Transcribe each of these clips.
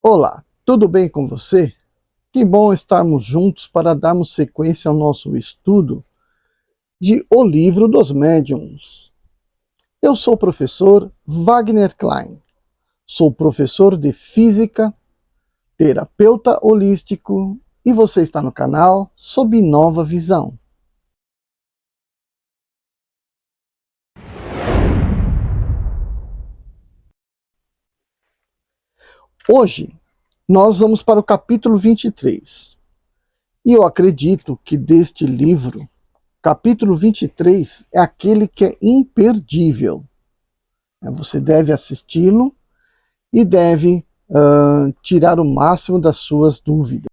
Olá, tudo bem com você? Que bom estarmos juntos para darmos sequência ao nosso estudo de O Livro dos Médiuns. Eu sou o professor Wagner Klein, sou professor de Física, terapeuta holístico e você está no canal Sob Nova Visão. Hoje, nós vamos para o capítulo 23. E eu acredito que deste livro, capítulo 23 é aquele que é imperdível. Você deve assisti-lo e deve tirar o máximo das suas dúvidas.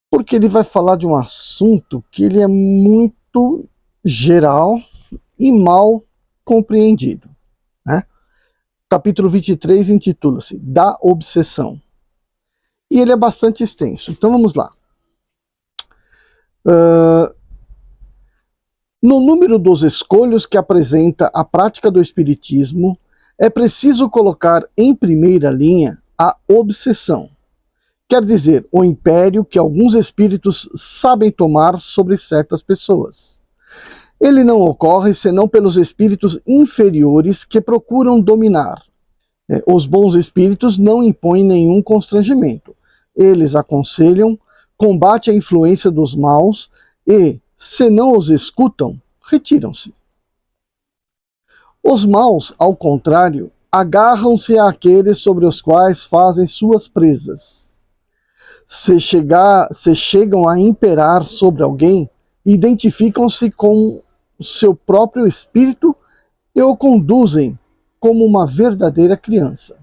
Porque ele vai falar de um assunto que ele é muito geral e mal compreendido. Né? Capítulo 23 intitula-se Da Obsessão. E ele é bastante extenso. Então vamos lá. No número dos escolhos que apresenta a prática do Espiritismo, é preciso colocar em primeira linha a obsessão. Quer dizer, o império que alguns espíritos sabem tomar sobre certas pessoas. Ele não ocorre senão pelos espíritos inferiores que procuram dominar. Os bons espíritos não impõem nenhum constrangimento. Eles aconselham, combatem a influência dos maus e, se não os escutam, retiram-se. Os maus, ao contrário, agarram-se àqueles sobre os quais fazem suas presas. Se chegam a imperar sobre alguém, identificam-se com o seu próprio espírito e o conduzem como uma verdadeira criança.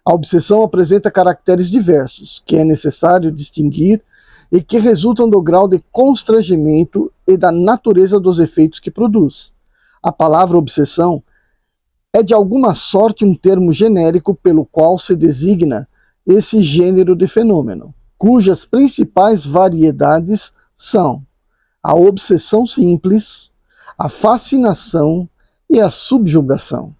A obsessão apresenta caracteres diversos, que é necessário distinguir e que resultam do grau de constrangimento e da natureza dos efeitos que produz. A palavra obsessão é de alguma sorte um termo genérico pelo qual se designa esse gênero de fenômeno, cujas principais variedades são a obsessão simples, a fascinação e a subjugação.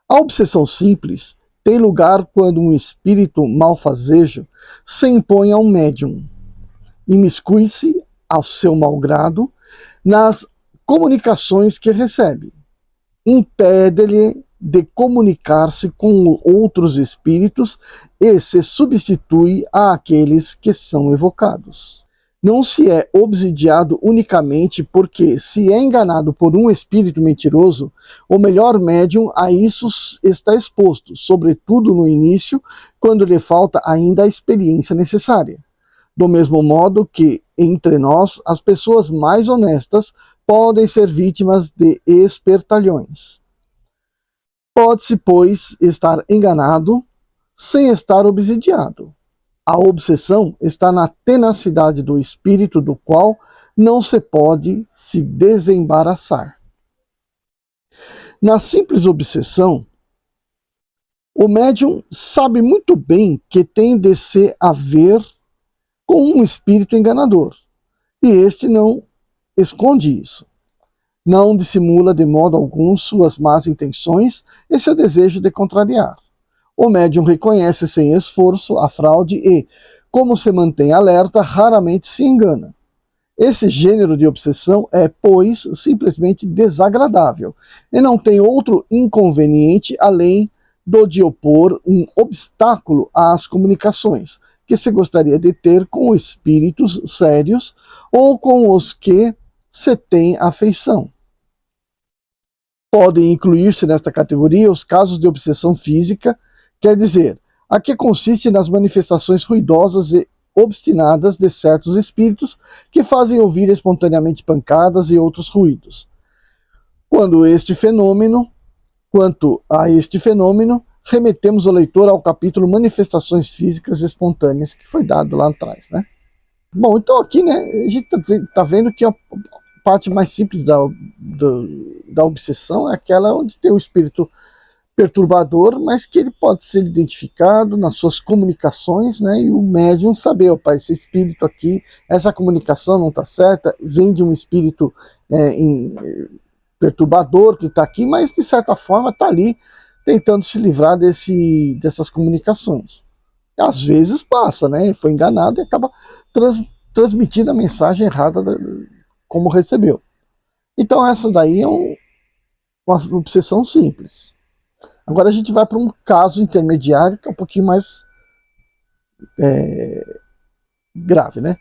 A obsessão simples tem lugar quando um espírito malfazejo se impõe a um médium, imiscui-se, ao seu malgrado, nas comunicações que recebe, impede-lhe de comunicar-se com outros espíritos e se substitui àqueles que são evocados. Não se é obsidiado unicamente porque, se é enganado por um espírito mentiroso, o melhor médium a isso está exposto, sobretudo no início, quando lhe falta ainda a experiência necessária. Do mesmo modo que, entre nós, as pessoas mais honestas podem ser vítimas de espertalhões. Pode-se, pois, estar enganado sem estar obsidiado. A obsessão está na tenacidade do espírito do qual não se pode se desembaraçar. Na simples obsessão, o médium sabe muito bem que tem de se haver com um espírito enganador, e este não esconde isso. Não dissimula de modo algum suas más intenções e seu desejo de contrariar. O médium reconhece sem esforço a fraude e, como se mantém alerta, raramente se engana. Esse gênero de obsessão é, pois, simplesmente desagradável e não tem outro inconveniente além do de opor um obstáculo às comunicações que se gostaria de ter com espíritos sérios ou com os que se tem afeição. Podem incluir-se nesta categoria os casos de obsessão física, quer dizer, a que consiste nas manifestações ruidosas e obstinadas de certos espíritos que fazem ouvir espontaneamente pancadas e outros ruídos. Quanto a este fenômeno, remetemos o leitor ao capítulo Manifestações Físicas Espontâneas, que foi dado lá atrás, né? Bom, então aqui, né, a gente está vendo que a parte mais simples da obsessão é aquela onde tem o espírito perturbador, mas que ele pode ser identificado nas suas comunicações, né, e o médium saber, opa, esse espírito aqui, essa comunicação não está certa, vem de um espírito perturbador que está aqui, mas de certa forma está ali tentando se livrar dessas comunicações. Às vezes passa, né? Foi enganado e acaba transmitindo a mensagem errada como recebeu. Então essa daí é uma obsessão simples. Agora a gente vai para um caso intermediário que é um pouquinho mais grave, né?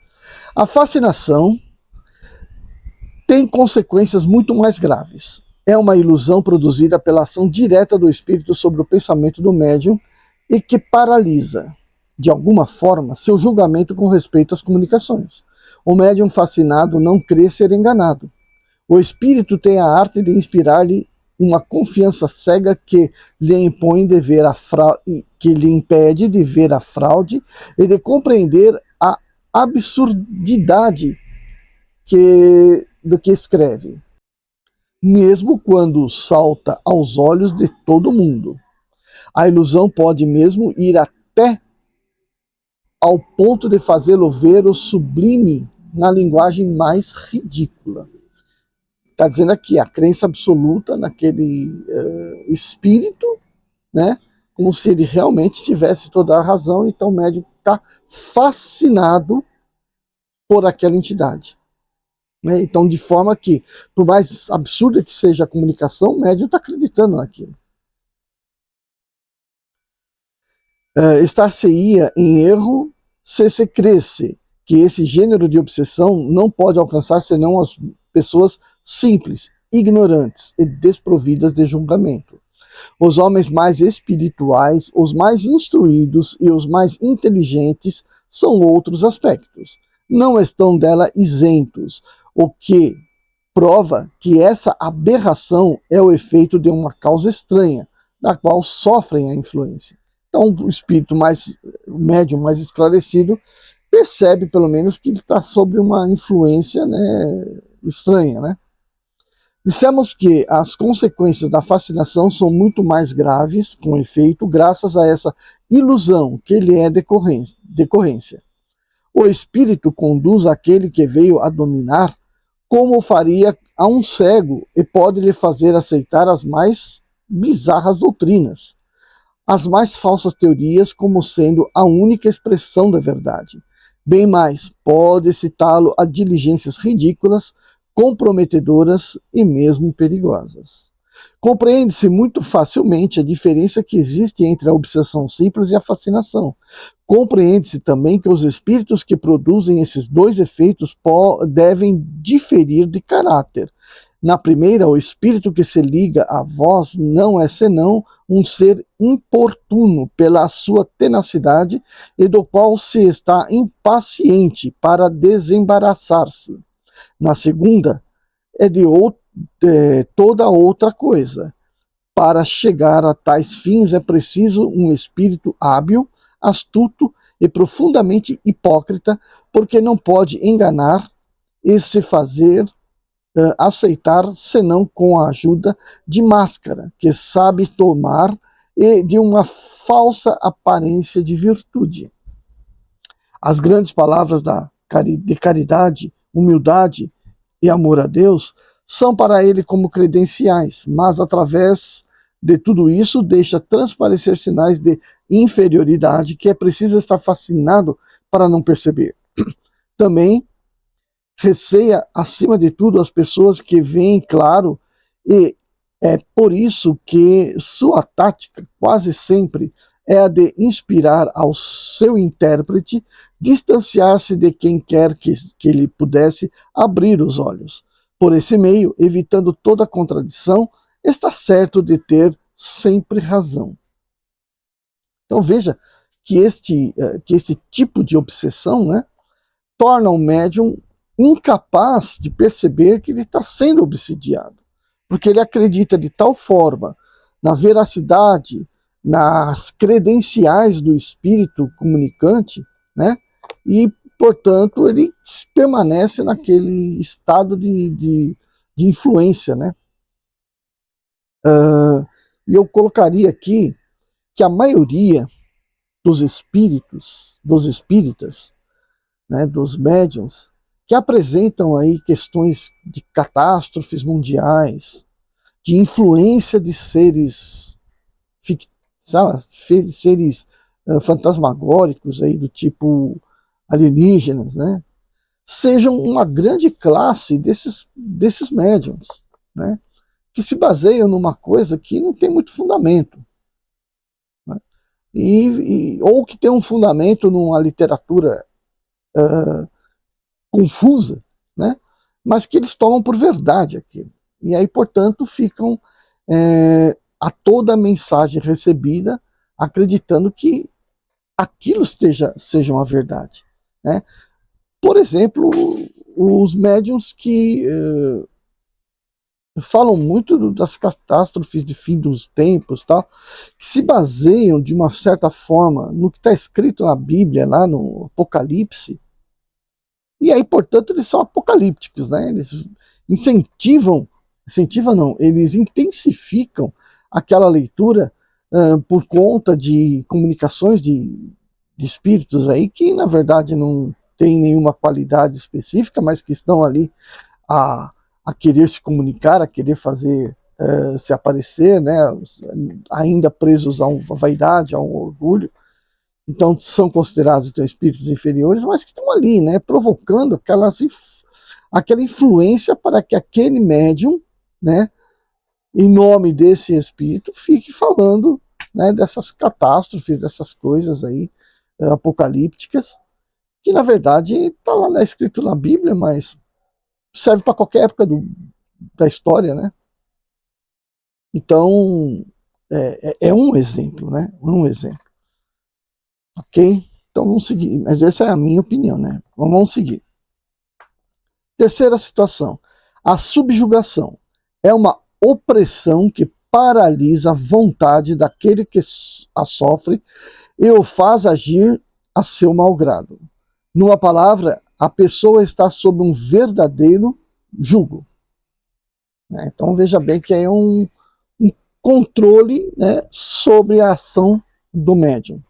A fascinação tem consequências muito mais graves. É uma ilusão produzida pela ação direta do espírito sobre o pensamento do médium e que paralisa, de alguma forma, seu julgamento com respeito às comunicações. O médium fascinado não crê ser enganado. O espírito tem a arte de inspirar-lhe uma confiança cega que lhe impõe de ver que lhe impede de ver a fraude e de compreender a absurdidade do que escreve, mesmo quando salta aos olhos de todo mundo. A ilusão pode mesmo ir até ao ponto de fazê-lo ver o sublime na linguagem mais ridícula. Está dizendo aqui a crença absoluta naquele espírito, né? Como se ele realmente tivesse toda a razão, então o médium está fascinado por aquela entidade. Né? Então, de forma que, por mais absurda que seja a comunicação, o médium está acreditando naquilo. Estar-se-ia em erro se cresce que esse gênero de obsessão não pode alcançar senão as pessoas simples, ignorantes e desprovidas de julgamento. Os homens mais espirituais, os mais instruídos e os mais inteligentes são outros aspectos. Não estão dela isentos, o que prova que essa aberração é o efeito de uma causa estranha, da qual sofrem a influência. Então, o médium mais esclarecido percebe, pelo menos, que ele está sob uma influência, né, estranha, né? Dissemos que as consequências da fascinação são muito mais graves, com efeito, graças a essa ilusão que lhe é decorrência. O espírito conduz aquele que veio a dominar como faria a um cego e pode lhe fazer aceitar as mais bizarras doutrinas, as mais falsas teorias como sendo a única expressão da verdade. Bem mais, pode citá-lo a diligências ridículas, comprometedoras e mesmo perigosas. Compreende-se muito facilmente a diferença que existe entre a obsessão simples e a fascinação. Compreende-se também que os espíritos que produzem esses dois efeitos devem diferir de caráter. Na primeira, o espírito que se liga à voz não é senão um ser importuno pela sua tenacidade e do qual se está impaciente para desembaraçar-se. Na segunda, é de toda outra coisa. Para chegar a tais fins é preciso um espírito hábil, astuto e profundamente hipócrita, porque não pode enganar e se fazer aceitar senão com a ajuda de máscara, que sabe tomar e de uma falsa aparência de virtude. As grandes palavras de caridade, humildade e amor a Deus são para ele como credenciais, mas através de tudo isso deixa transparecer sinais de inferioridade que é preciso estar fascinado para não perceber. Também receia, acima de tudo, as pessoas que veem claro, e é por isso que sua tática quase sempre é a de inspirar ao seu intérprete distanciar-se de quem quer que ele pudesse abrir os olhos. Por esse meio, evitando toda contradição, está certo de ter sempre razão. Então veja que este tipo de obsessão, né, torna o médium incapaz de perceber que ele está sendo obsidiado, porque ele acredita de tal forma na veracidade, nas credenciais do espírito comunicante, né? E, portanto, ele permanece naquele estado de influência, né? E eu colocaria aqui que a maioria dos espíritas, né, dos médiuns, que apresentam aí questões de catástrofes mundiais, de influência de seres sabe, seres fantasmagóricos aí do tipo alienígenas, né, sejam uma grande classe desses médiums, né, que se baseiam numa coisa que não tem muito fundamento, né, ou que tem um fundamento numa literatura confusa, né, mas que eles tomam por verdade aquilo. E aí, portanto, ficam a toda a mensagem recebida acreditando que aquilo seja uma verdade, né? Por exemplo, os médiums que falam muito das catástrofes de fim dos tempos, tal, que se baseiam de uma certa forma no que está escrito na Bíblia, lá no Apocalipse, e aí, portanto, eles são apocalípticos, né? Eles eles intensificam aquela leitura por conta de comunicações de espíritos aí que, na verdade, não tem nenhuma qualidade específica, mas que estão ali a querer se comunicar, a querer fazer se aparecer, né? Ainda presos a uma vaidade, a um orgulho. Então são considerados então, espíritos inferiores, mas que estão ali, né, provocando aquela influência para que aquele médium, né, em nome desse espírito, fique falando, né, dessas catástrofes, dessas coisas aí apocalípticas, que na verdade está lá escrito na Bíblia, mas serve para qualquer época da história, né? Então é um exemplo, né? Um exemplo. Ok? Então vamos seguir. Mas essa é a minha opinião, né? Vamos seguir. Terceira situação. A subjugação é uma opressão que paralisa a vontade daquele que a sofre e o faz agir a seu malgrado. Numa palavra, a pessoa está sob um verdadeiro jugo. Então veja bem que é um controle, né, sobre a ação do médium.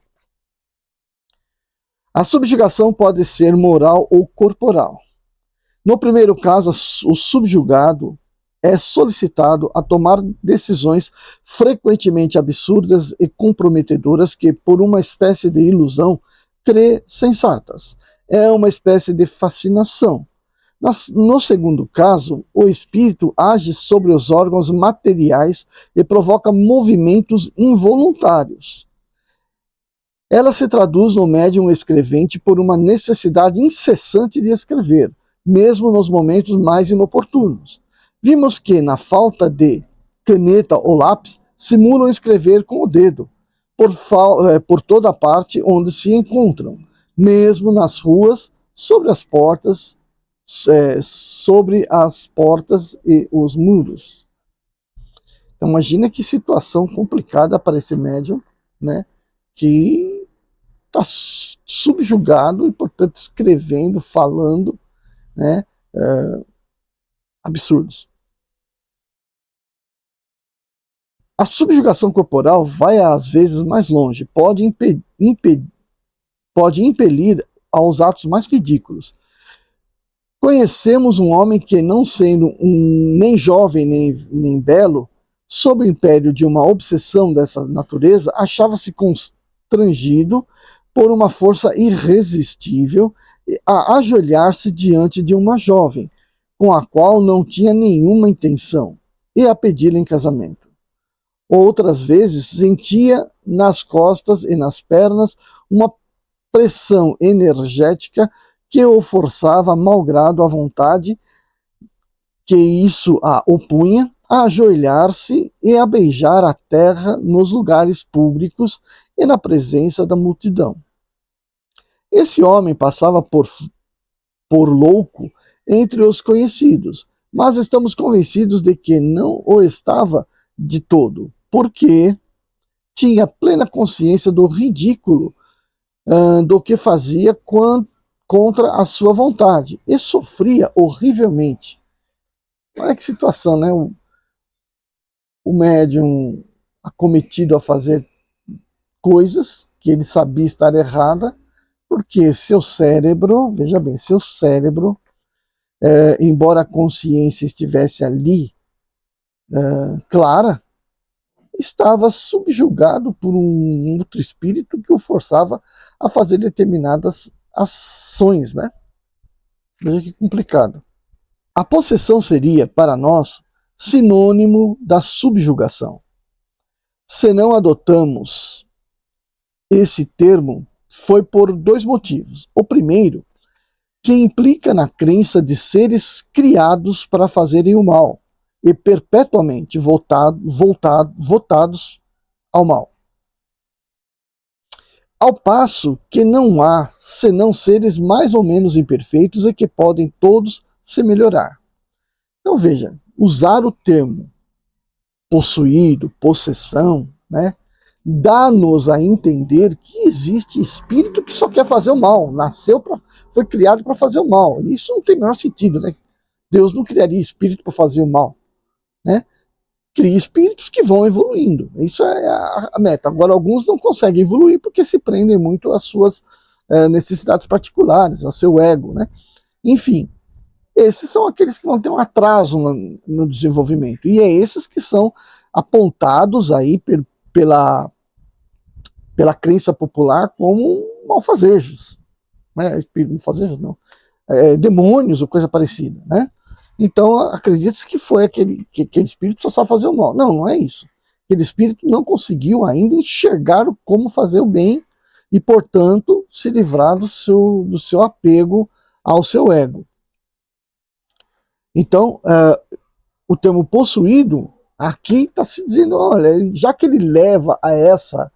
A subjugação pode ser moral ou corporal. No primeiro caso, o subjugado é solicitado a tomar decisões frequentemente absurdas e comprometedoras que, por uma espécie de ilusão, crê sensatas. É uma espécie de fascinação. No segundo caso, o espírito age sobre os órgãos materiais e provoca movimentos involuntários. Ela se traduz no médium escrevente por uma necessidade incessante de escrever, mesmo nos momentos mais inoportunos. Vimos que, na falta de caneta ou lápis, simulam escrever com o dedo, por toda a parte onde se encontram, mesmo nas ruas, sobre as portas e os muros. Então, imagina que situação complicada para esse médium, né, que está subjugado e, portanto, escrevendo, falando, né, absurdos. A subjugação corporal vai às vezes mais longe, pode impelir aos atos mais ridículos. Conhecemos um homem que, não sendo nem jovem nem belo, sob o império de uma obsessão dessa natureza, achava-se constrangido por uma força irresistível a ajoelhar-se diante de uma jovem, com a qual não tinha nenhuma intenção, e a pedi-la em casamento. Outras vezes sentia nas costas e nas pernas uma pressão energética que o forçava, malgrado a vontade, que isso a opunha, a ajoelhar-se e a beijar a terra nos lugares públicos e na presença da multidão. Esse homem passava por louco entre os conhecidos, mas estamos convencidos de que não o estava de todo, porque tinha plena consciência do ridículo do que fazia contra a sua vontade e sofria horrivelmente. Olha que situação, né? O médium acometido a fazer coisas que ele sabia estar errada, porque seu cérebro, veja bem, seu cérebro, embora a consciência estivesse ali clara, estava subjugado por um outro espírito que o forçava a fazer determinadas ações, né? Veja que complicado. A possessão seria, para nós, sinônimo da subjugação. Se não adotamos esse termo, foi por dois motivos. O primeiro, que implica na crença de seres criados para fazerem o mal e perpetuamente votados ao mal. Ao passo que não há senão seres mais ou menos imperfeitos e que podem todos se melhorar. Então veja, usar o termo possuído, possessão, né, dá-nos a entender que existe espírito que só quer fazer o mal, foi criado para fazer o mal. Isso não tem o menor sentido, né? Deus não criaria espírito para fazer o mal, né? Cria espíritos que vão evoluindo. Isso é a meta. Agora, alguns não conseguem evoluir porque se prendem muito às suas necessidades particulares, ao seu ego, né? Enfim, esses são aqueles que vão ter um atraso no desenvolvimento. E é esses que são apontados aí pela crença popular como malfazejos. Né? Malfazejos não. Demônios ou coisa parecida, né? Então acredita-se que foi aquele espírito só sabe fazer o mal. Não, não é isso. Aquele espírito não conseguiu ainda enxergar como fazer o bem e, portanto, se livrar do seu apego ao seu ego. Então, o termo possuído, aqui está se dizendo, olha, já que ele leva a essa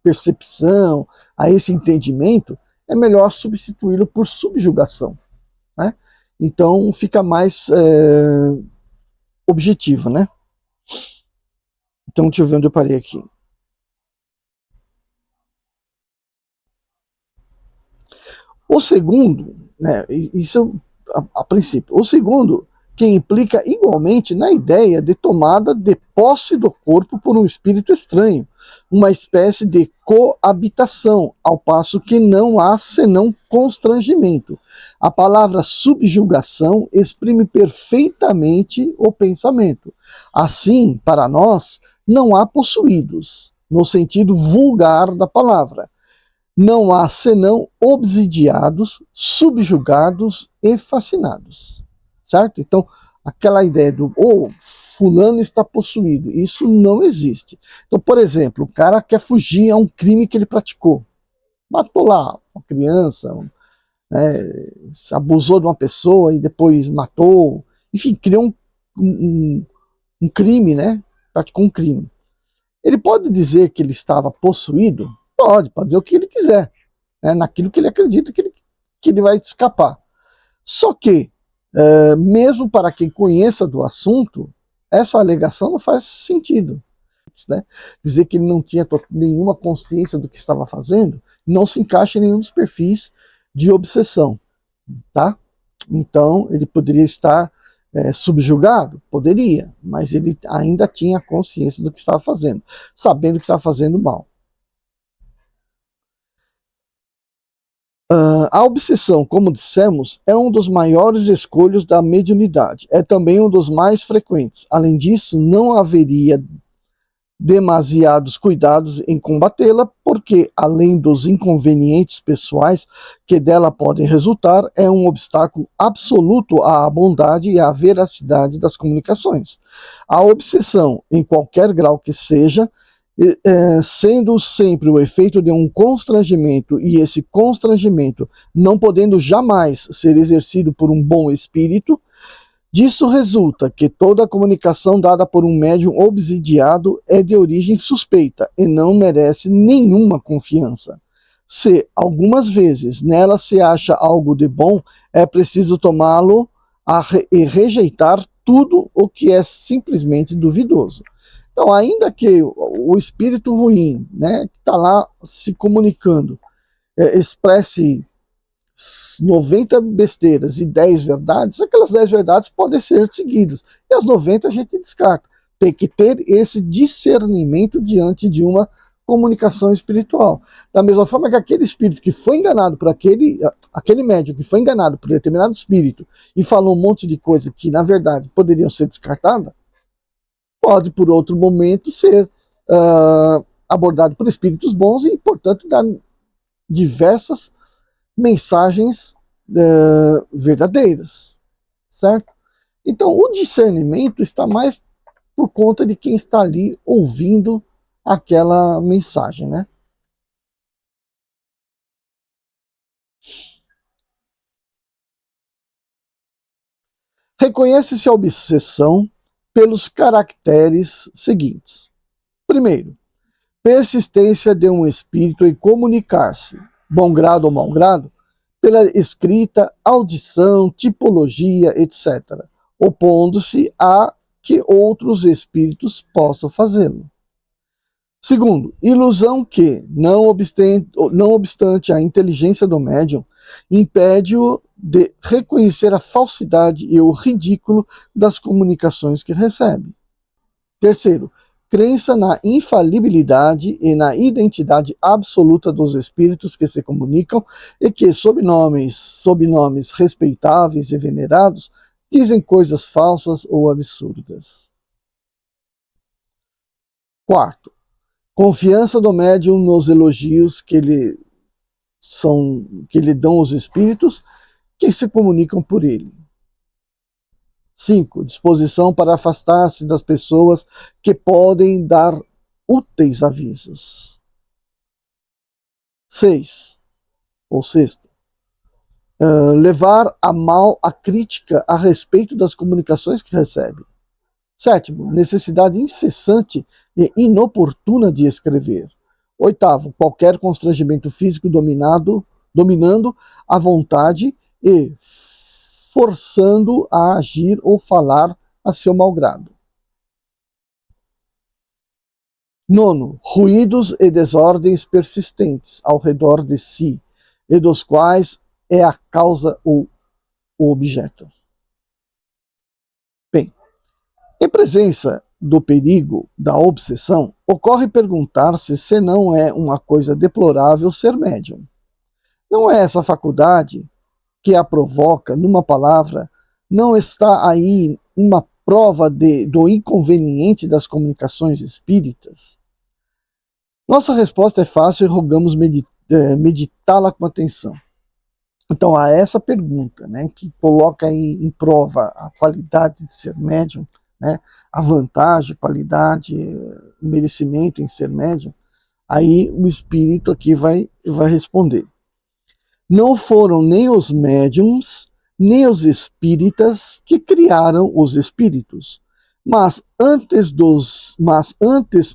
percepção, a esse entendimento, é melhor substituí-lo por subjugação, né? Então fica mais objetivo, né? Então deixa eu ver onde eu parei aqui. O segundo, né, isso a princípio, o segundo que implica igualmente na ideia de tomada de posse do corpo por um espírito estranho, uma espécie de coabitação, ao passo que não há senão constrangimento. A palavra subjugação exprime perfeitamente o pensamento. Assim, para nós, não há possuídos, no sentido vulgar da palavra. Não há senão obsidiados, subjugados e fascinados. Certo? Então, aquela ideia do fulano está possuído, isso não existe. Então, por exemplo, o cara quer fugir a um crime que ele praticou. Matou lá uma criança, né, abusou de uma pessoa e depois matou. Enfim, criou um crime, né? Praticou um crime. Ele pode dizer que ele estava possuído? Pode dizer o que ele quiser, né, naquilo que ele acredita que ele vai escapar. Só que, mesmo para quem conheça do assunto, essa alegação não faz sentido. Né? Dizer que ele não tinha nenhuma consciência do que estava fazendo não se encaixa em nenhum dos perfis de obsessão. Tá? Então, ele poderia estar subjugado? Poderia, mas ele ainda tinha consciência do que estava fazendo, sabendo que estava fazendo mal. A obsessão, como dissemos, é um dos maiores escolhos da mediunidade. É também um dos mais frequentes. Além disso, não haveria demasiados cuidados em combatê-la, porque, além dos inconvenientes pessoais que dela podem resultar, é um obstáculo absoluto à bondade e à veracidade das comunicações. A obsessão, em qualquer grau que seja, sendo sempre o efeito de um constrangimento, e esse constrangimento não podendo jamais ser exercido por um bom espírito, disso resulta que toda a comunicação dada por um médium obsidiado é de origem suspeita e não merece nenhuma confiança. Se algumas vezes nela se acha algo de bom, é preciso tomá-lo e rejeitar tudo o que é simplesmente duvidoso. Então, ainda que o espírito ruim, né, que está lá se comunicando, expresse 90 besteiras e 10 verdades, aquelas 10 verdades podem ser seguidas, e as 90 a gente descarta. Tem que ter esse discernimento diante de uma comunicação espiritual. Da mesma forma que aquele espírito que foi enganado por aquele médium que foi enganado por determinado espírito e falou um monte de coisa que, na verdade, poderiam ser descartadas, pode, por outro momento, ser abordado por espíritos bons e, portanto, dar diversas mensagens verdadeiras, certo? Então, o discernimento está mais por conta de quem está ali ouvindo aquela mensagem, né? Reconhece-se a obsessão pelos caracteres seguintes. Primeiro, persistência de um espírito em comunicar-se, bom grado ou mau grado, pela escrita, audição, tipologia, etc., opondo-se a que outros espíritos possam fazê-lo. Segundo, ilusão que, não obstante a inteligência do médium, impede-o de reconhecer a falsidade e o ridículo das comunicações que recebe. Terceiro, crença na infalibilidade e na identidade absoluta dos espíritos que se comunicam e que, sob nomes respeitáveis e venerados, dizem coisas falsas ou absurdas. Quarto, confiança do médium nos elogios que lhe dão os espíritos que se comunicam por ele. 5. Disposição para afastar-se das pessoas que podem dar úteis avisos. 6. Ou sexto, levar a mal a crítica a respeito das comunicações que recebe. 7. Necessidade incessante e inoportuna de escrever. 8. Qualquer constrangimento físico dominando a vontade e forçando a agir ou falar a seu malgrado. 9. Ruídos e desordens persistentes ao redor de si, e dos quais é a causa ou o objeto. Bem, em presença do perigo da obsessão, ocorre perguntar-se se não é uma coisa deplorável ser médium. Não é essa faculdade que a provoca, numa palavra, não está aí uma prova do inconveniente das comunicações espíritas? Nossa resposta é fácil e rogamos meditá-la com atenção. Então, a essa pergunta, né, que coloca em prova a qualidade de ser médium, né, a vantagem, qualidade, merecimento em ser médium, aí o espírito aqui vai responder. Não foram nem os médiums, nem os espíritas que criaram os espíritos, mas antes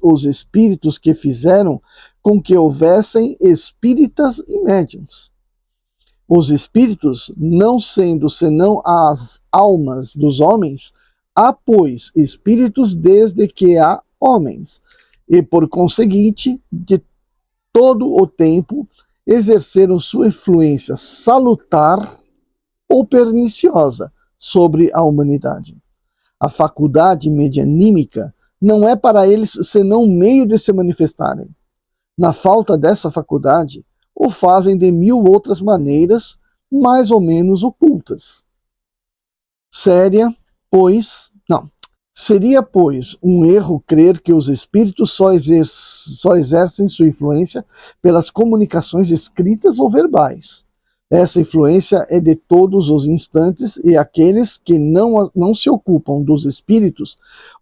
os espíritos que fizeram com que houvessem espíritas e médiums. Os espíritos, não sendo senão as almas dos homens, há, pois, espíritos desde que há homens, e por conseguinte, de todo o tempo, exerceram sua influência salutar ou perniciosa sobre a humanidade. A faculdade medianímica não é para eles senão um meio de se manifestarem. Na falta dessa faculdade, o fazem de 1000 outras maneiras, mais ou menos ocultas. Seria, pois, um erro crer que os espíritos só exercem sua influência pelas comunicações escritas ou verbais. Essa influência é de todos os instantes e aqueles que não se ocupam dos espíritos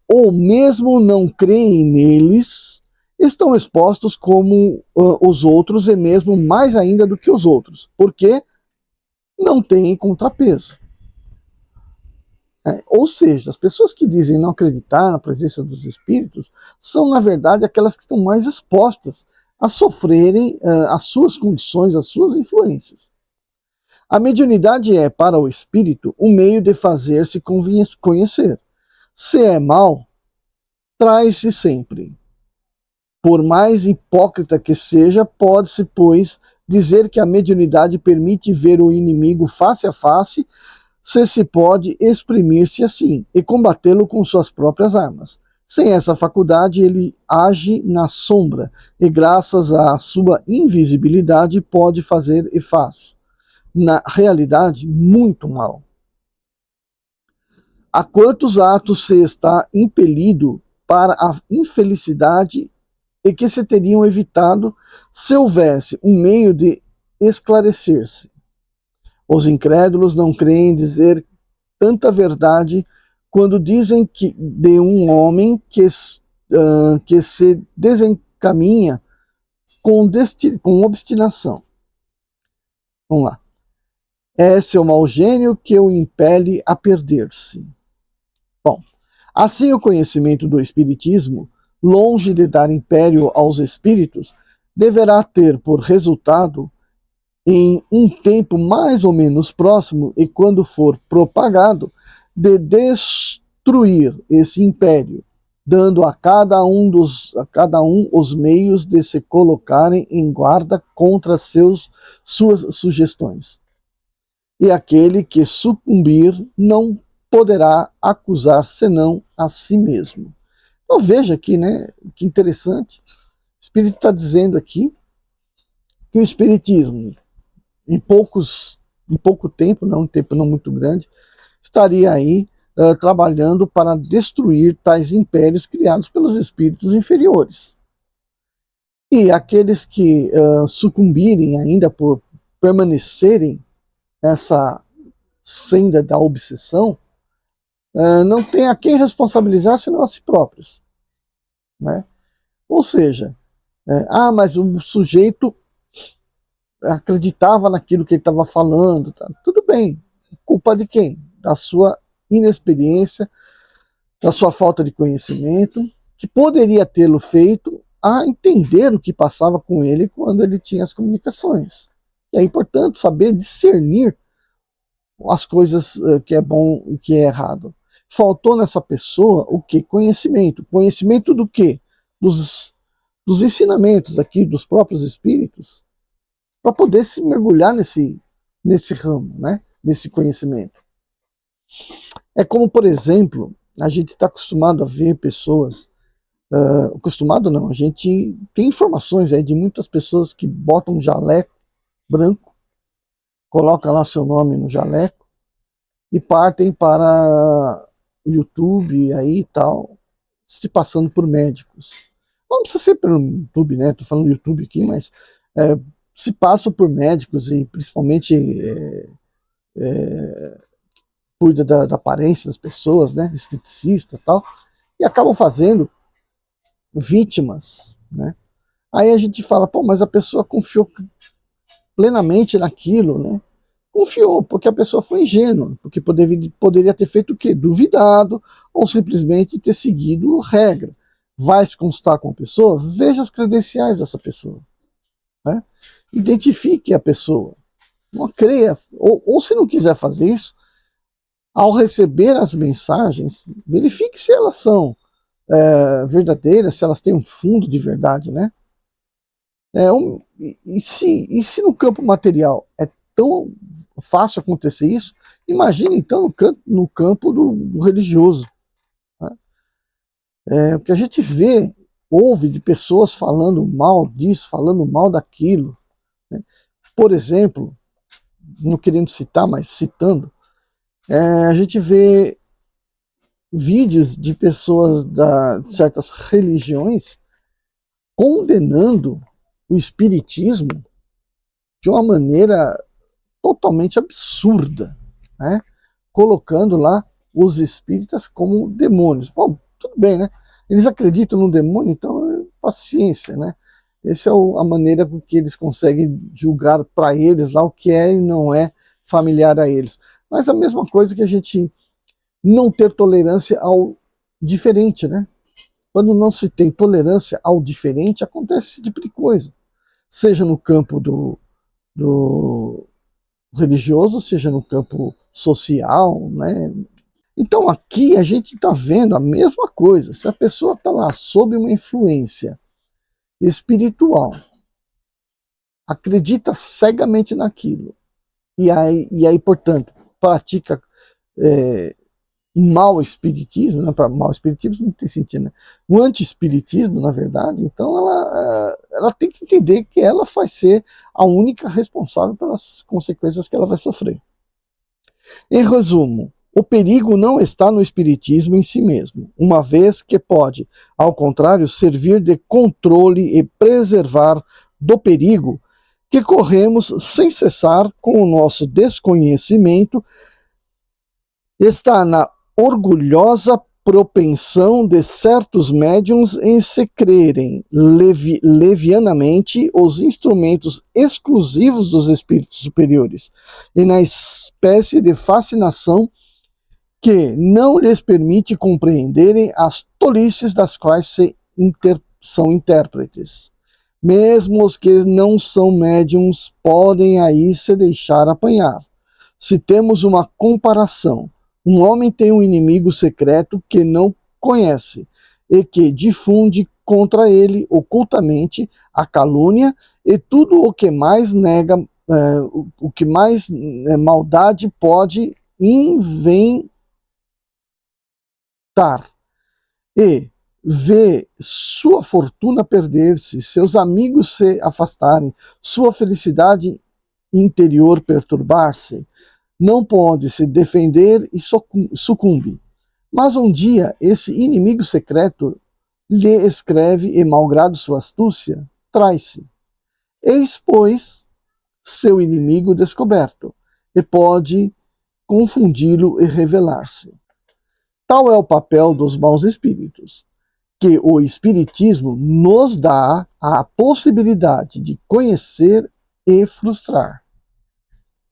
ou mesmo não creem neles estão expostos como os outros e mesmo mais ainda do que os outros, porque não têm contrapeso. Ou seja, as pessoas que dizem não acreditar na presença dos espíritos são, na verdade, aquelas que estão mais expostas a sofrerem as suas condições, as suas influências. A mediunidade é, para o espírito, um meio de fazer-se conhecer. Se é mal, trai-se sempre. Por mais hipócrita que seja, pode-se, pois, dizer que a mediunidade permite ver o inimigo face a face, se pode exprimir-se assim e combatê-lo com suas próprias armas. Sem essa faculdade, ele age na sombra e, graças à sua invisibilidade, pode fazer e faz, na realidade, muito mal. A quantos atos se está impelido para a infelicidade e que se teriam evitado se houvesse um meio de esclarecer-se. Os incrédulos não creem dizer tanta verdade quando dizem que de um homem que se desencaminha com obstinação. Vamos lá. É seu mau gênio que o impele a perder-se. Bom, assim o conhecimento do Espiritismo, longe de dar império aos espíritos, deverá ter por resultado, em um tempo mais ou menos próximo, e quando for propagado, de destruir esse império, dando a cada um os meios de se colocarem em guarda contra suas sugestões. E aquele que sucumbir não poderá acusar senão a si mesmo. Então veja aqui, né, que interessante. O Espírito está dizendo aqui que o Espiritismo, em pouco tempo, não um tempo não muito grande, estaria aí trabalhando para destruir tais impérios criados pelos espíritos inferiores. E aqueles que sucumbirem ainda por permanecerem nessa senda da obsessão, não tem a quem responsabilizar senão a si próprios. Né? Ou seja, mas o sujeito acreditava naquilo que ele estava falando, tá? Tudo bem, culpa de quem? Da sua inexperiência, da sua falta de conhecimento, que poderia tê-lo feito a entender o que passava com ele quando ele tinha as comunicações. E é importante saber discernir as coisas que é bom e que é errado. Faltou nessa pessoa o que? Conhecimento. Conhecimento do quê? Dos ensinamentos aqui dos próprios espíritos, para poder se mergulhar nesse ramo, né? Nesse conhecimento. É como, por exemplo, a gente está acostumado a ver pessoas, acostumado não, a gente tem informações aí de muitas pessoas que botam um jaleco branco, colocam lá seu nome no jaleco e partem para o YouTube aí e tal, se passando por médicos. Não precisa ser pelo YouTube, né? Estou falando do YouTube aqui, mas se passam por médicos e principalmente cuida da aparência das pessoas, né? Esteticista e tal, e acabam fazendo vítimas, né? Aí a gente fala, pô, mas a pessoa confiou plenamente naquilo, né? Confiou, porque a pessoa foi ingênua, porque poderia ter feito o quê? Duvidado, ou simplesmente ter seguido regra. Vai se consultar com a pessoa? Veja as credenciais dessa pessoa. Né? Identifique a pessoa. Não creia. Ou se não quiser fazer isso, ao receber as mensagens, verifique se elas são verdadeiras, se elas têm um fundo de verdade, né? E se no campo material é tão fácil acontecer isso, imagine então no campo do religioso. Né? O que a gente ouve de pessoas falando mal disso, falando mal daquilo. Né? Por exemplo, não querendo citar, mas citando, a gente vê vídeos de pessoas de certas religiões condenando o espiritismo de uma maneira totalmente absurda, né? Colocando lá os espíritas como demônios. Bom, tudo bem, né? Eles acreditam no demônio, então paciência, né? Essa é a maneira com que eles conseguem julgar para eles lá o que é e não é familiar a eles. Mas a mesma coisa que a gente não ter tolerância ao diferente, né? Quando não se tem tolerância ao diferente, acontece esse tipo de coisa. Seja no campo do religioso, seja no campo social, né? Então aqui a gente está vendo a mesma coisa. Se a pessoa está lá sob uma influência espiritual, acredita cegamente naquilo, e aí portanto, pratica mau espiritismo, né? Para mau espiritismo não tem sentido, né? O anti-espiritismo, na verdade, então ela tem que entender que ela vai ser a única responsável pelas consequências que ela vai sofrer. Em resumo, O perigo não está no espiritismo em si mesmo, uma vez que pode, ao contrário, servir de controle e preservar do perigo que corremos sem cessar com o nosso desconhecimento. Está na orgulhosa propensão de certos médiuns em se crerem levianamente os instrumentos exclusivos dos espíritos superiores, e na espécie de fascinação que não lhes permite compreenderem as tolices das quais são intérpretes. Mesmo os que não são médiuns podem aí se deixar apanhar. Se temos uma comparação, um homem tem um inimigo secreto que não conhece e que difunde contra ele ocultamente a calúnia e tudo o que mais nega, o que mais maldade pode inventar, e vê sua fortuna perder-se, seus amigos se afastarem, sua felicidade interior perturbar-se. Não pode se defender e sucumbe. Mas um dia esse inimigo secreto lhe escreve e, malgrado sua astúcia, trai-se. Eis, pois, seu inimigo descoberto, e pode confundi-lo e revelar-se. Tal é o papel dos maus espíritos, que o espiritismo nos dá a possibilidade de conhecer e frustrar.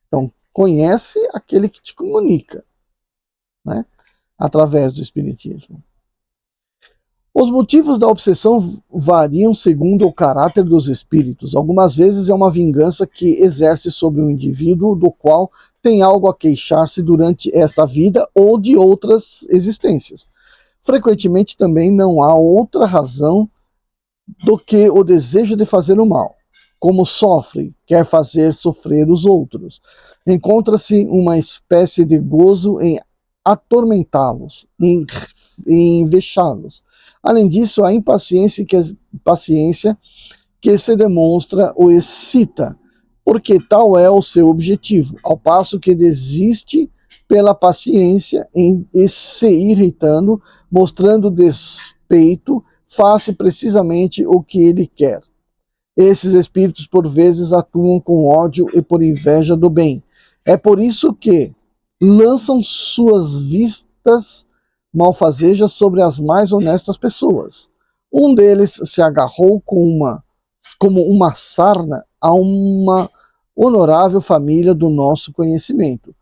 Então, conhece aquele que te comunica, né? Através do espiritismo. Os motivos da obsessão variam segundo o caráter dos espíritos. Algumas vezes é uma vingança que exerce sobre um indivíduo do qual tem algo a queixar-se durante esta vida ou de outras existências. Frequentemente também não há outra razão do que o desejo de fazer o mal. Como sofre, quer fazer sofrer os outros. Encontra-se uma espécie de gozo em atormentá-los, em vexá-los. Além disso, a impaciência que se demonstra o excita, porque tal é o seu objetivo, ao passo que desiste pela paciência em se irritando, mostrando despeito, faz precisamente o que ele quer. Esses espíritos por vezes atuam com ódio e por inveja do bem. É por isso que lançam suas vistas malfazejas sobre as mais honestas pessoas. Um deles se agarrou como uma sarna a uma honorável família do nosso conhecimento,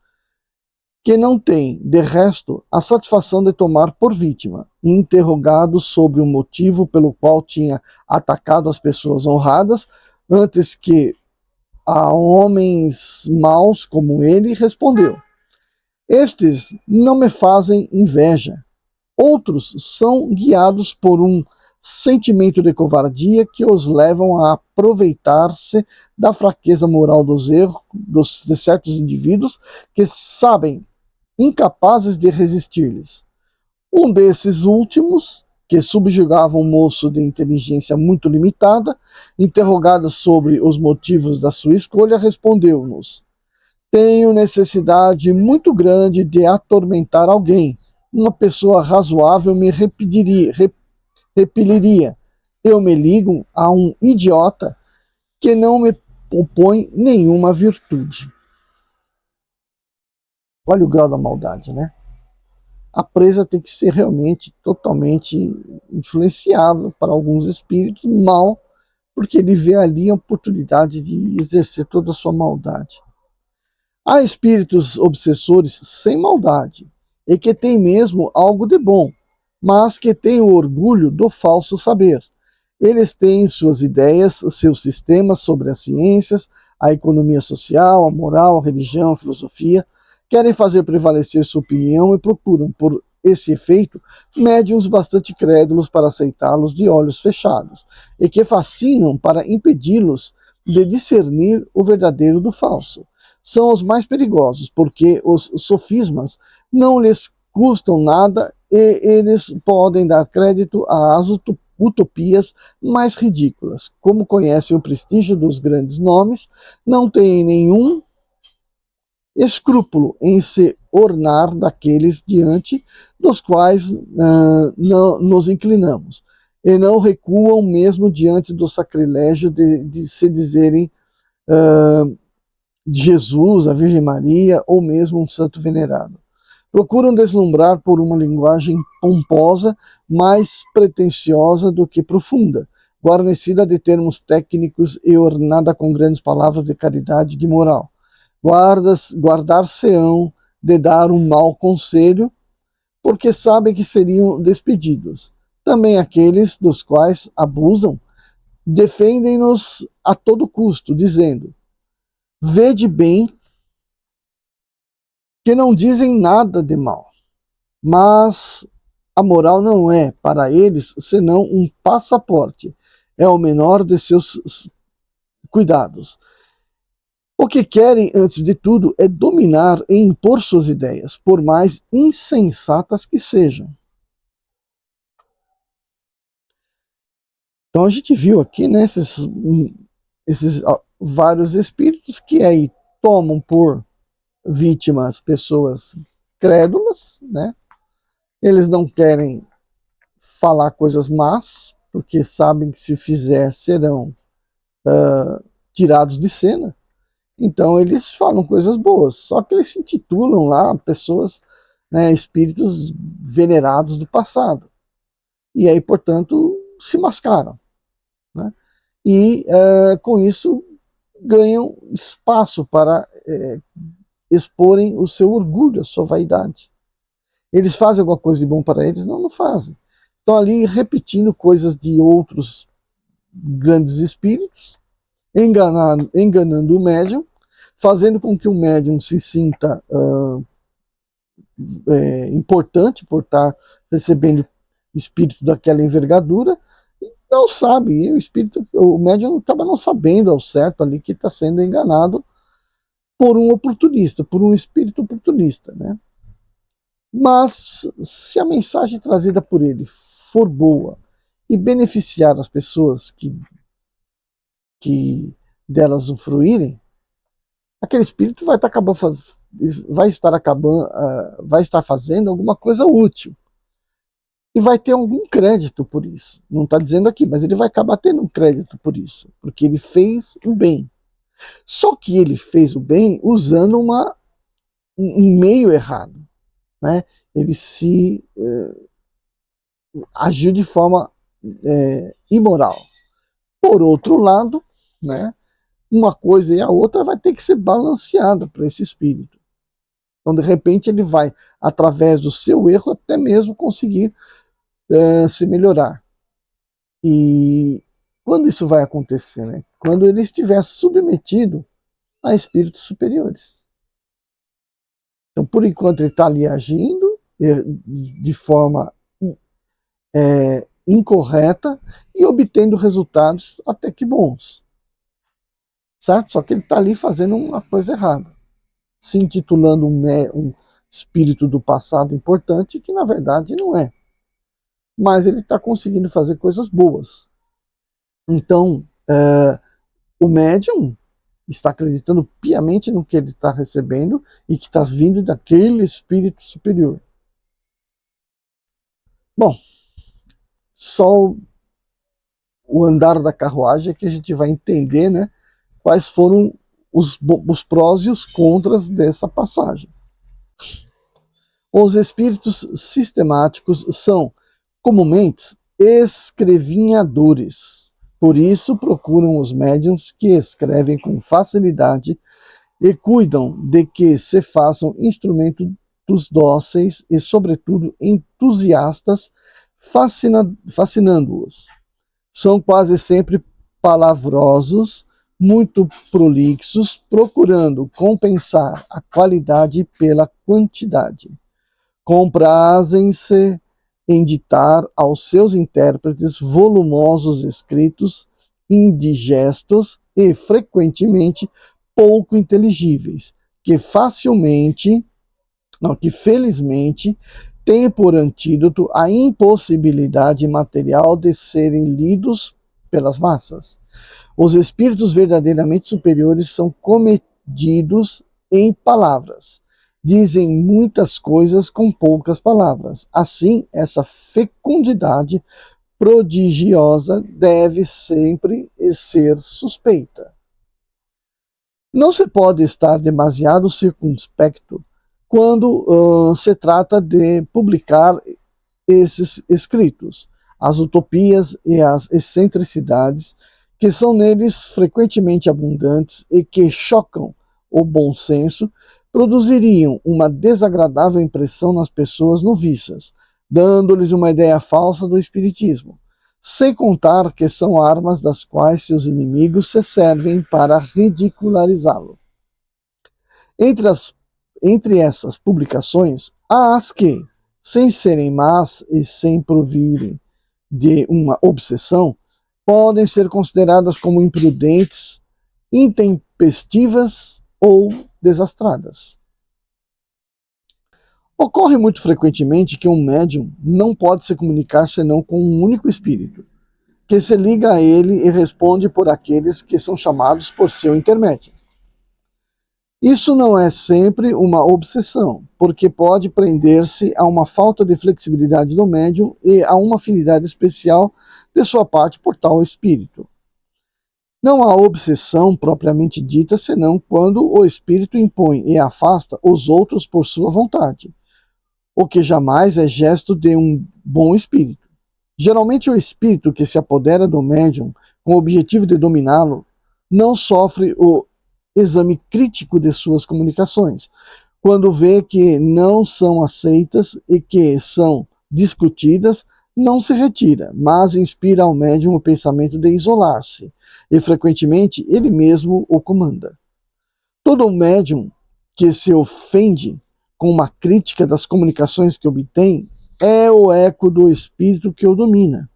que não tem, de resto, a satisfação de tomar por vítima. Interrogado sobre o motivo pelo qual tinha atacado as pessoas honradas, antes que a homens maus como ele, respondeu: estes não me fazem inveja. Outros são guiados por um sentimento de covardia que os levam a aproveitar-se da fraqueza moral dos erros de certos indivíduos que sabem incapazes de resistir-lhes. Um desses últimos, que subjugava um moço de inteligência muito limitada, interrogado sobre os motivos da sua escolha, respondeu-nos: tenho necessidade muito grande de atormentar alguém. Uma pessoa razoável me repeliria. Eu me ligo a um idiota que não me opõe nenhuma virtude. Olha o grau da maldade, né? A presa tem que ser realmente totalmente influenciável para alguns espíritos mal, porque ele vê ali a oportunidade de exercer toda a sua maldade. Há espíritos obsessores sem maldade, e que têm mesmo algo de bom, mas que têm o orgulho do falso saber. Eles têm suas ideias, seus sistemas sobre as ciências, a economia social, a moral, a religião, a filosofia, querem fazer prevalecer sua opinião e procuram, por esse efeito, médiuns bastante crédulos para aceitá-los de olhos fechados, e que fascinam para impedi-los de discernir o verdadeiro do falso. São os mais perigosos, porque os sofismas não lhes custam nada e eles podem dar crédito às utopias mais ridículas. Como conhecem o prestígio dos grandes nomes, não têm nenhum escrúpulo em se ornar daqueles diante dos quais nos inclinamos, e não recuam mesmo diante do sacrilégio de se dizerem Jesus, a Virgem Maria ou mesmo um santo venerado. Procuram deslumbrar por uma linguagem pomposa, mais pretensiosa do que profunda, guarnecida de termos técnicos e ornada com grandes palavras de caridade e de moral. Guardar-se-ão de dar um mau conselho, porque sabem que seriam despedidos. Também aqueles dos quais abusam defendem-nos a todo custo, dizendo: vede bem que não dizem nada de mal, mas a moral não é para eles senão um passaporte, é o menor de seus cuidados. O que querem, antes de tudo, é dominar e impor suas ideias, por mais insensatas que sejam. Então a gente viu aqui, né, esses vários espíritos que aí tomam por vítimas pessoas crédulas, né? Eles não querem falar coisas más, porque sabem que se fizer serão tirados de cena. Então eles falam coisas boas, só que eles se intitulam lá pessoas, né, espíritos venerados do passado. E aí, portanto, se mascaram, né? E com isso ganham espaço para exporem o seu orgulho, a sua vaidade. Eles fazem alguma coisa de bom para eles? Não, não fazem. Estão ali repetindo coisas de outros grandes espíritos, enganando o médium, fazendo com que o médium se sinta importante por estar recebendo espírito daquela envergadura, e não sabe, e o médium acaba não sabendo ao certo ali que está sendo enganado por um oportunista, por um espírito oportunista, né? Mas se a mensagem trazida por ele for boa e beneficiar as pessoas que delas usufruírem, aquele espírito vai estar fazendo alguma coisa útil e vai ter algum crédito por isso. Não está dizendo aqui, mas ele vai acabar tendo um crédito por isso, porque ele fez o bem. Só que ele fez o bem usando um meio errado, né? Ele se agiu de forma imoral. Por outro lado, né, uma coisa e a outra vai ter que ser balanceada para esse espírito. Então, de repente, ele vai, através do seu erro, até mesmo conseguir se melhorar. E quando isso vai acontecer? Né? Quando ele estiver submetido a espíritos superiores. Então, por enquanto, ele está ali agindo de forma incorreta e obtendo resultados até que bons. Certo? Só que ele está ali fazendo uma coisa errada, se intitulando um espírito do passado importante, que na verdade não é. Mas ele está conseguindo fazer coisas boas. Então, o médium está acreditando piamente no que ele está recebendo e que está vindo daquele espírito superior. Bom, só o andar da carruagem é que a gente vai entender, né, quais foram os prós e os contras dessa passagem. Os espíritos sistemáticos são comumente escrevinhadores. Por isso procuram os médiuns que escrevem com facilidade e cuidam de que se façam instrumentos dóceis e, sobretudo, entusiastas, fascinando-os. São quase sempre palavrosos, muito prolixos, procurando compensar a qualidade pela quantidade. Comprazem-se em ditar aos seus intérpretes volumosos escritos, indigestos e frequentemente pouco inteligíveis, que felizmente têm por antídoto a impossibilidade material de serem lidos pelas massas. Os espíritos verdadeiramente superiores são comedidos em palavras. Dizem muitas coisas com poucas palavras. Assim, essa fecundidade prodigiosa deve sempre ser suspeita. Não se pode estar demasiado circunspecto quando se trata de publicar esses escritos. As utopias e as excentricidades que são neles frequentemente abundantes e que chocam o bom senso, produziriam uma desagradável impressão nas pessoas noviças, dando-lhes uma ideia falsa do espiritismo, sem contar que são armas das quais seus inimigos se servem para ridicularizá-lo. Entre essas publicações, há as que, sem serem más e sem provirem de uma obsessão, podem ser consideradas como imprudentes, intempestivas ou desastradas. Ocorre muito frequentemente que um médium não pode se comunicar senão com um único espírito, que se liga a ele e responde por aqueles que são chamados por seu intermédio. Isso não é sempre uma obsessão, porque pode prender-se a uma falta de flexibilidade do médium e a uma afinidade especial de sua parte por tal espírito. Não há obsessão propriamente dita, senão quando o espírito impõe e afasta os outros por sua vontade, o que jamais é gesto de um bom espírito. Geralmente o espírito que se apodera do médium com o objetivo de dominá-lo não sofre o exame crítico de suas comunicações, quando vê que não são aceitas e que são discutidas, não se retira, mas inspira ao médium o pensamento de isolar-se, e frequentemente ele mesmo o comanda. Todo médium que se ofende com uma crítica das comunicações que obtém é o eco do espírito que o domina.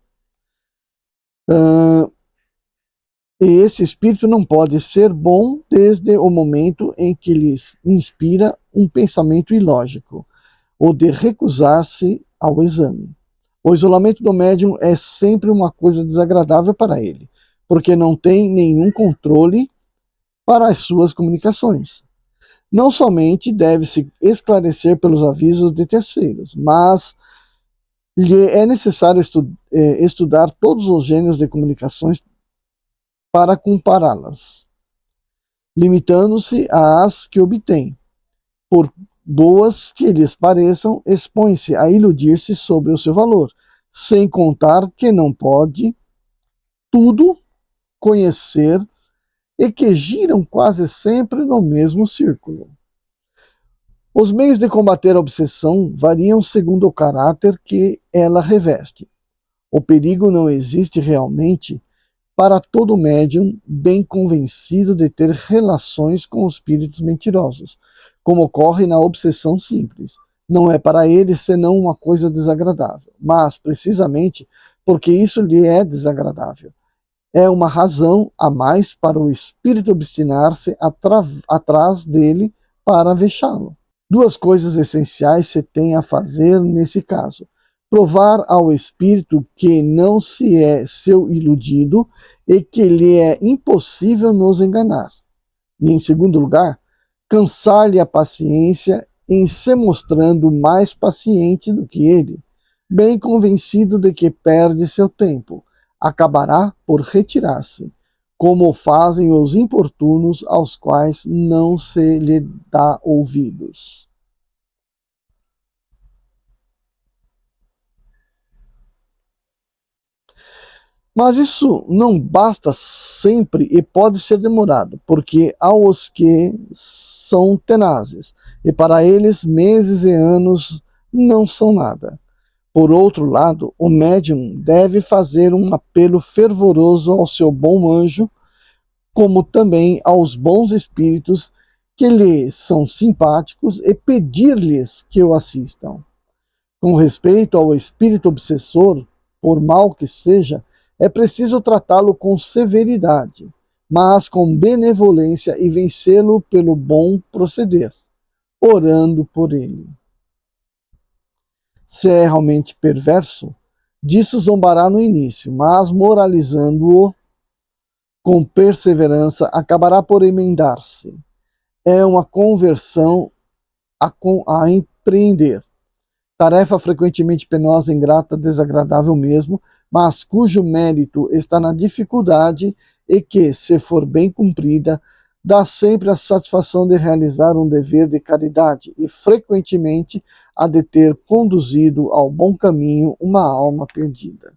E esse espírito não pode ser bom desde o momento em que lhes inspira um pensamento ilógico, ou de recusar-se ao exame. O isolamento do médium é sempre uma coisa desagradável para ele, porque não tem nenhum controle para as suas comunicações. Não somente deve-se esclarecer pelos avisos de terceiros, mas lhe é necessário estudar todos os gêneros de comunicações para compará-las, limitando-se às que obtém. Por boas que lhes pareçam, expõe-se a iludir-se sobre o seu valor, sem contar que não pode tudo conhecer e que giram quase sempre no mesmo círculo. Os meios de combater a obsessão variam segundo o caráter que ela reveste. O perigo não existe realmente para todo médium bem convencido de ter relações com espíritos mentirosos, como ocorre na obsessão simples. Não é para ele senão uma coisa desagradável, mas precisamente porque isso lhe é desagradável. É uma razão a mais para o espírito obstinar-se atrás dele para vexá-lo. Duas coisas essenciais se tem a fazer nesse caso: provar ao espírito que não se é seu iludido e que lhe é impossível nos enganar. E, em segundo lugar, cansar-lhe a paciência em se mostrando mais paciente do que ele, bem convencido de que perde seu tempo, acabará por retirar-se, como fazem os importunos aos quais não se lhe dá ouvidos. Mas isso não basta sempre e pode ser demorado, porque há os que são tenazes, e para eles meses e anos não são nada. Por outro lado, o médium deve fazer um apelo fervoroso ao seu bom anjo, como também aos bons espíritos que lhe são simpáticos, e pedir-lhes que o assistam. Com respeito ao espírito obsessor, por mal que seja, é preciso tratá-lo com severidade, mas com benevolência, e vencê-lo pelo bom proceder, orando por ele. Se é realmente perverso, disso zombará no início, mas moralizando-o com perseverança, acabará por emendar-se. é uma conversão a empreender. Tarefa frequentemente penosa, ingrata, desagradável mesmo, mas cujo mérito está na dificuldade e que, se for bem cumprida, dá sempre a satisfação de realizar um dever de caridade e, frequentemente, a de ter conduzido ao bom caminho uma alma perdida.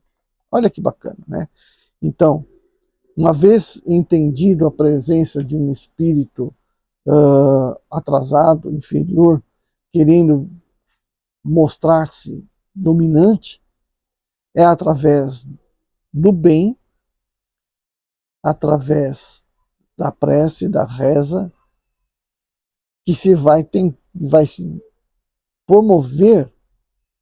Olha que bacana, né? Então, uma vez entendido a presença de um espírito atrasado, inferior, querendo mostrar-se dominante, é através do bem, através da prece, da reza, que se vai se promover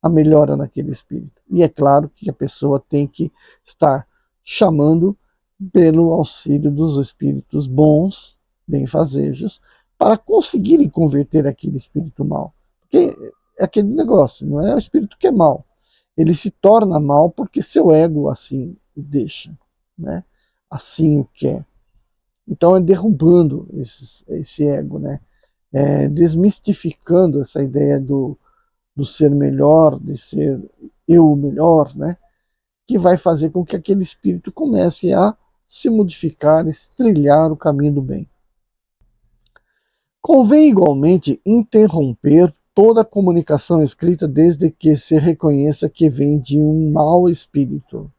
a melhora naquele espírito. E é claro que a pessoa tem que estar chamando pelo auxílio dos espíritos bons, benfazejos, para conseguirem converter aquele espírito mau. Porque é aquele negócio, não é o espírito que é mau. Ele se torna mal porque seu ego assim o deixa, né? Assim o quer. Então é derrubando esse ego, né? Desmistificando essa ideia do ser melhor, de ser eu o melhor, né? Que vai fazer com que aquele espírito comece a se modificar, trilhar o caminho do bem. Convém igualmente interromper toda a comunicação escrita desde que se reconheça que vem de um mau espírito,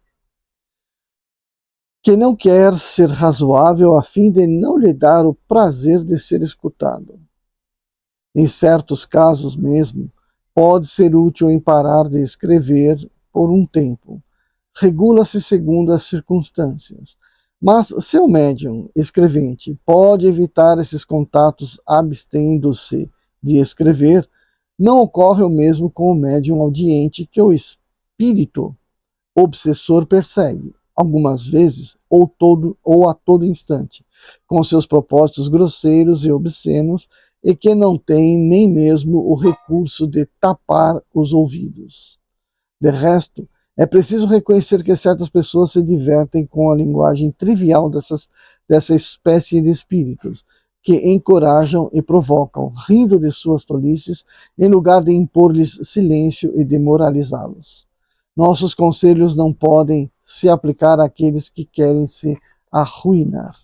que não quer ser razoável a fim de não lhe dar o prazer de ser escutado. Em certos casos mesmo, pode ser útil em parar de escrever por um tempo. Regula-se segundo as circunstâncias. Mas seu médium escrevente pode evitar esses contatos abstendo-se de escrever, não ocorre o mesmo com o médium audiente que o espírito obsessor persegue, algumas vezes ou a todo instante, com seus propósitos grosseiros e obscenos, e que não tem nem mesmo o recurso de tapar os ouvidos. De resto, é preciso reconhecer que certas pessoas se divertem com a linguagem trivial dessa espécie de espíritos, que encorajam e provocam, rindo de suas tolices, em lugar de impor-lhes silêncio e demoralizá-los. Nossos conselhos não podem se aplicar àqueles que querem se arruinar.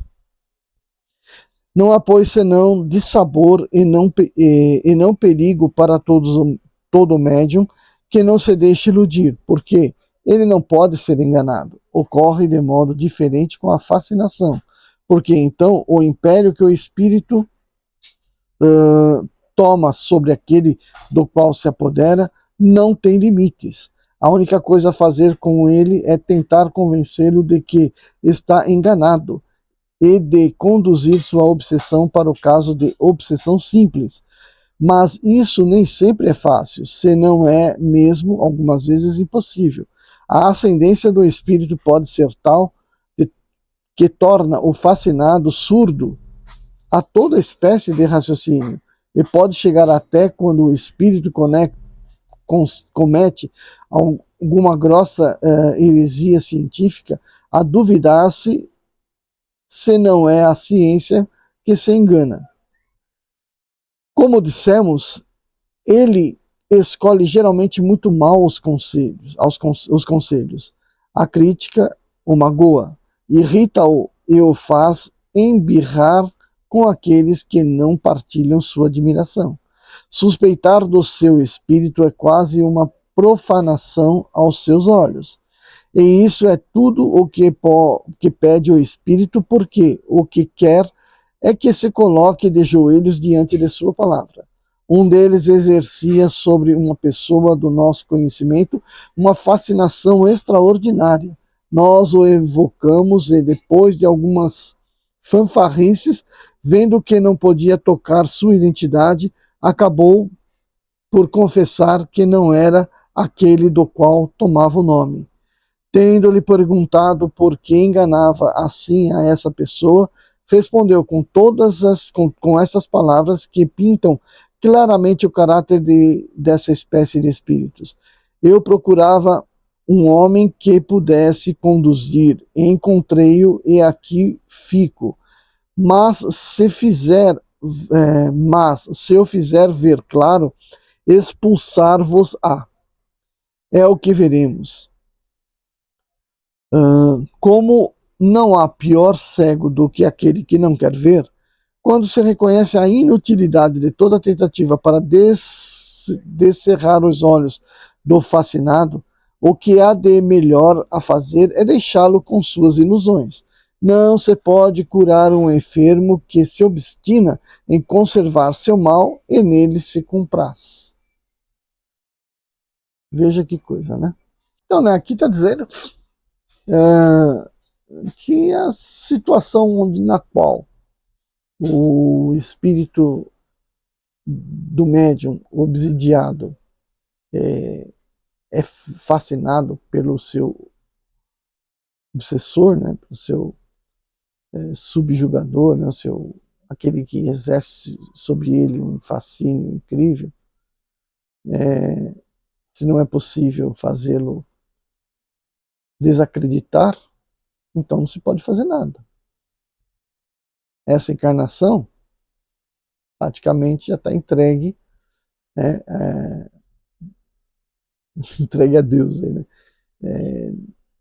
Não há, pois, senão dissabor e não perigo para todo médium que não se deixe iludir, porque ele não pode ser enganado. Ocorre de modo diferente com a fascinação, porque então o império que o espírito toma sobre aquele do qual se apodera não tem limites. A única coisa a fazer com ele é tentar convencê-lo de que está enganado e de conduzir sua obsessão para o caso de obsessão simples. Mas isso nem sempre é fácil, se não é mesmo, algumas vezes, impossível. A ascendência do espírito pode ser tal que torna o fascinado surdo a toda espécie de raciocínio, e pode chegar até, quando o espírito comete alguma grossa heresia científica, a duvidar-se se não é a ciência que se engana. Como dissemos, ele escolhe geralmente muito mal os conselhos. A crítica o magoa, irrita-o e o faz embirrar com aqueles que não partilham sua admiração. Suspeitar do seu espírito é quase uma profanação aos seus olhos. E isso é tudo o que pede o espírito, porque o que quer é que se coloque de joelhos diante de sua palavra. Um deles exercia sobre uma pessoa do nosso conhecimento uma fascinação extraordinária. Nós o evocamos e, depois de algumas fanfarrices, vendo que não podia tocar sua identidade, acabou por confessar que não era aquele do qual tomava o nome. Tendo-lhe perguntado por que enganava assim a essa pessoa, respondeu com essas palavras que pintam claramente o caráter dessa espécie de espíritos. Eu procurava um homem que pudesse conduzir, encontrei-o e aqui fico. Mas se fizer mas se eu fizer ver claro, expulsar-vos-á. É o que veremos. Como não há pior cego do que aquele que não quer ver, quando se reconhece a inutilidade de toda tentativa para descerrar os olhos do fascinado, o que há de melhor a fazer é deixá-lo com suas ilusões. Não se pode curar um enfermo que se obstina em conservar seu mal e nele se compraz. Veja que coisa, né? Então, né, aqui está dizendo que a situação na qual o espírito do médium obsidiado é fascinado pelo seu obsessor, né, pelo seu subjugador, né, aquele que exerce sobre ele um fascínio incrível, se não é possível fazê-lo desacreditar, então não se pode fazer nada. Essa encarnação praticamente já está entregue, né, entregue a Deus. Aí, né?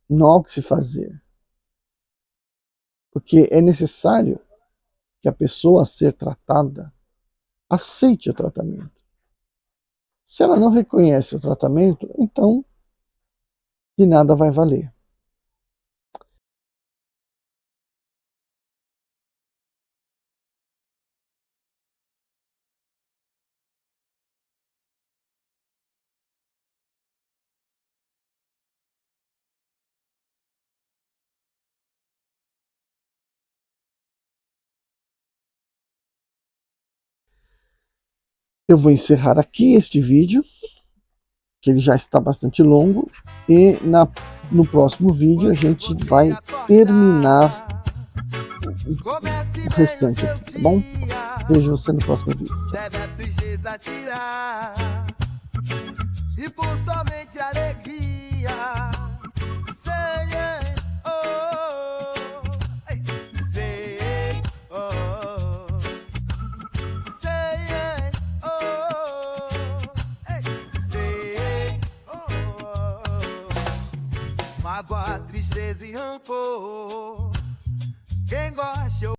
Não há o que se fazer. Porque é necessário que a pessoa a ser tratada aceite o tratamento. Se ela não reconhece o tratamento, então de nada vai valer. Eu vou encerrar aqui este vídeo, que ele já está bastante longo, e no próximo vídeo a gente vai terminar o restante aqui, tá bom? Vejo você no próximo vídeo. E por somente alegria, mágoa, tristeza e rancor. Quem gosta